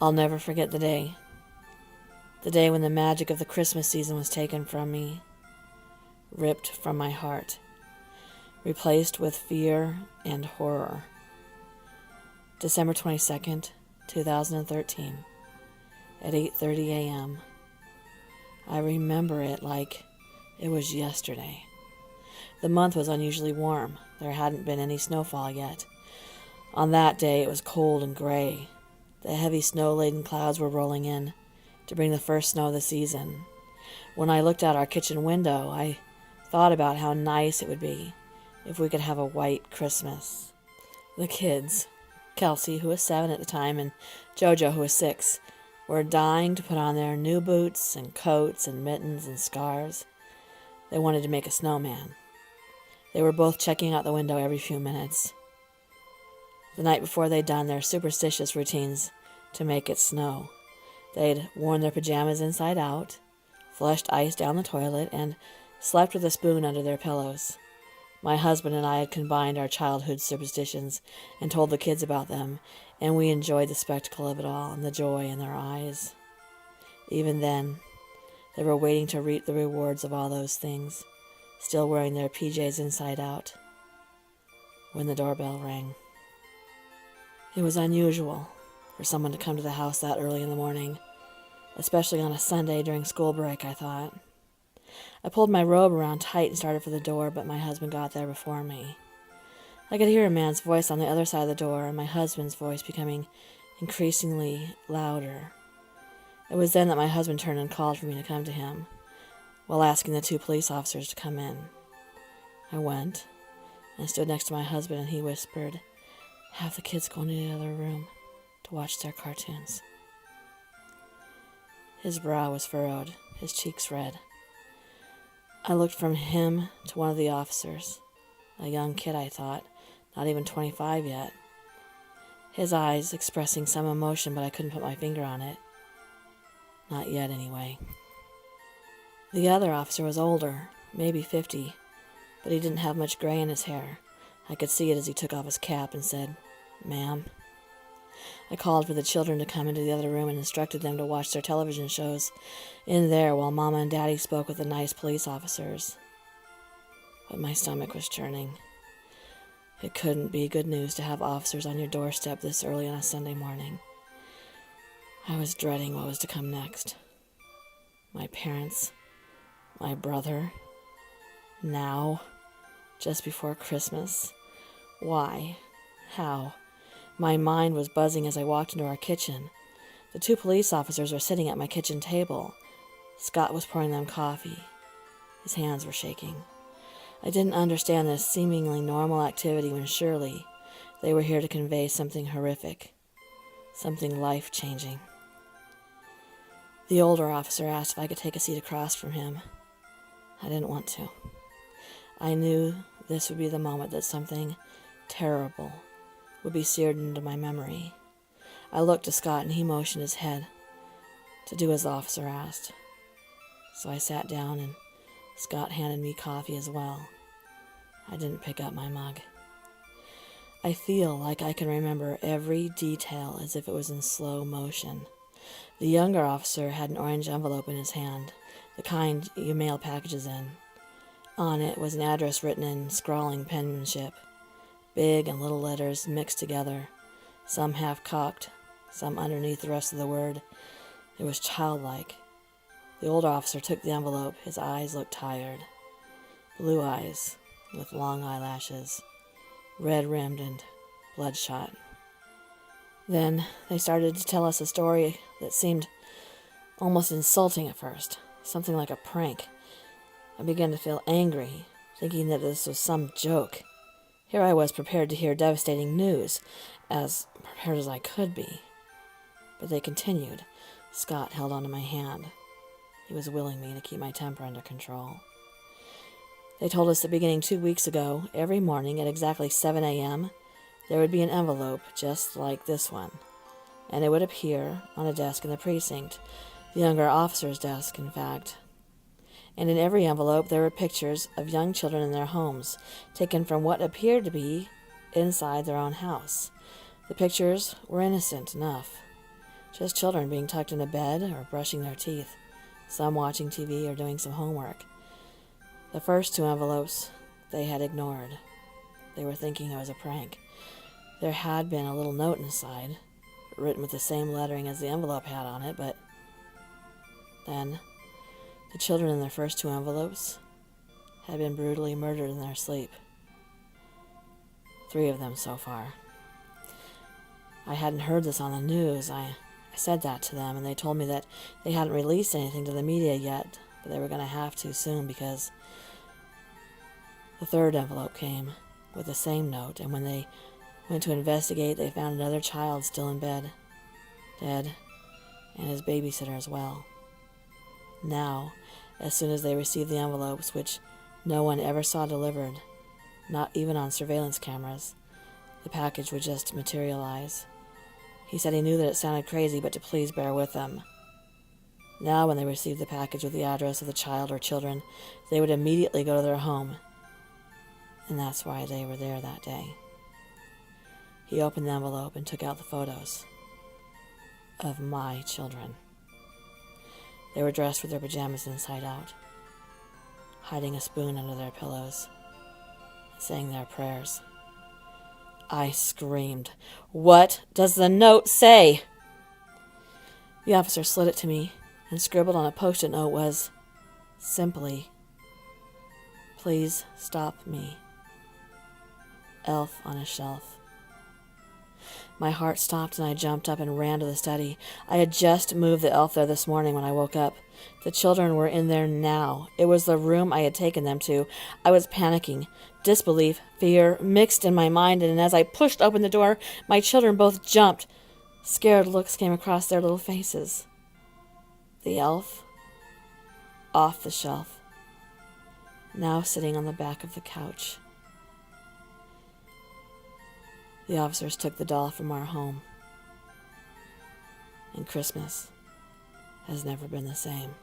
I'll never forget the day. The day when the magic of the Christmas season was taken from me, ripped from my heart, replaced with fear and horror. December 22nd, 2013, at 8:30 a.m. I remember it like it was yesterday. The month was unusually warm. There hadn't been any snowfall yet. On that day, it was cold and gray. The heavy snow-laden clouds were rolling in to bring the first snow of the season. When I looked out our kitchen window, I thought about how nice it would be if we could have a white Christmas. The kids, Kelsey, who was 7 at the time, and Jojo, who was 6, were dying to put on their new boots and coats and mittens and scarves. They wanted to make a snowman. They were both checking out the window every few minutes. The night before they'd done their superstitious routines to make it snow. They'd worn their pajamas inside out, flushed ice down the toilet, and slept with a spoon under their pillows. My husband and I had combined our childhood superstitions and told the kids about them, and we enjoyed the spectacle of it all and the joy in their eyes. Even then, they were waiting to reap the rewards of all those things, still wearing their PJs inside out, when the doorbell rang. It was unusual for someone to come to the house that early in the morning, especially on a Sunday during school break, I thought. I pulled my robe around tight and started for the door, but my husband got there before me. I could hear a man's voice on the other side of the door, and my husband's voice becoming increasingly louder. It was then that my husband turned and called for me to come to him, while asking the 2 police officers to come in. I went and stood next to my husband, and he whispered, "Have the kids go into the other room to watch their cartoons." His brow was furrowed, his cheeks red. I looked from him to one of the officers, a young kid, I thought, not even 25 yet. His eyes expressing some emotion, but I couldn't put my finger on it. Not yet, anyway. The other officer was older, maybe 50, but he didn't have much gray in his hair. I could see it as he took off his cap and said, "Ma'am." I called for the children to come into the other room and instructed them to watch their television shows in there while Mama and Daddy spoke with the nice police officers. But my stomach was churning. It couldn't be good news to have officers on your doorstep this early on a Sunday morning. I was dreading what was to come next. My parents, my brother, now, just before Christmas. Why? How? My mind was buzzing as I walked into our kitchen. The 2 police officers were sitting at my kitchen table. Scott was pouring them coffee. His hands were shaking. I didn't understand this seemingly normal activity when surely they were here to convey something horrific, something life-changing. The older officer asked if I could take a seat across from him. I didn't want to. I knew this would be the moment that something terrible would be seared into my memory. I looked to Scott and he motioned his head to do as the officer asked. So I sat down and Scott handed me coffee as well. I didn't pick up my mug. I feel like I can remember every detail as if it was in slow motion. The younger officer had an orange envelope in his hand, the kind you mail packages in. On it was an address written in scrawling penmanship, big and little letters mixed together, some half-cocked, some underneath the rest of the word. It was childlike. The older officer took the envelope. His eyes looked tired. Blue eyes with long eyelashes, red-rimmed and bloodshot. Then they started to tell us a story that seemed almost insulting at first, something like a prank. I began to feel angry, thinking that this was some joke. Here I was prepared to hear devastating news, as prepared as I could be. But they continued. Scott held onto my hand. He was willing me to keep my temper under control. They told us that beginning 2 weeks ago, every morning at exactly 7 a.m., there would be an envelope just like this one, and it would appear on a desk in the precinct, the younger officer's desk, in fact. And in every envelope there were pictures of young children in their homes, taken from what appeared to be inside their own house. The pictures were innocent enough. Just children being tucked into bed or brushing their teeth, some watching TV or doing some homework. The first 2 envelopes they had ignored. They were thinking it was a prank. There had been a little note inside, written with the same lettering as the envelope had on it, but then the children in their first 2 envelopes had been brutally murdered in their sleep. 3 of them so far. I hadn't heard this on the news. I said that to them, and they told me that they hadn't released anything to the media yet, but they were going to have to soon because the 3rd envelope came with the same note, and when they went to investigate, they found another child still in bed, dead, and his babysitter as well. Now, as soon as they received the envelopes, which no one ever saw delivered, not even on surveillance cameras, the package would just materialize. He said he knew that it sounded crazy, but to please bear with them. Now, when they received the package with the address of the child or children, they would immediately go to their home, and that's why they were there that day. He opened the envelope and took out the photos of my children. They were dressed with their pajamas inside out, hiding a spoon under their pillows, saying their prayers. I screamed, "What does the note say?" The officer slid it to me, and scribbled on a post-it note was simply, "Please stop me. Elf on a shelf." My heart stopped and I jumped up and ran to the study. I had just moved the elf there this morning when I woke up. The children were in there now. It was the room I had taken them to. I was panicking. Disbelief, fear mixed in my mind, and as I pushed open the door, my children both jumped. Scared looks came across their little faces. The elf, off the shelf, now sitting on the back of the couch. The officers took the doll from our home, and Christmas has never been the same.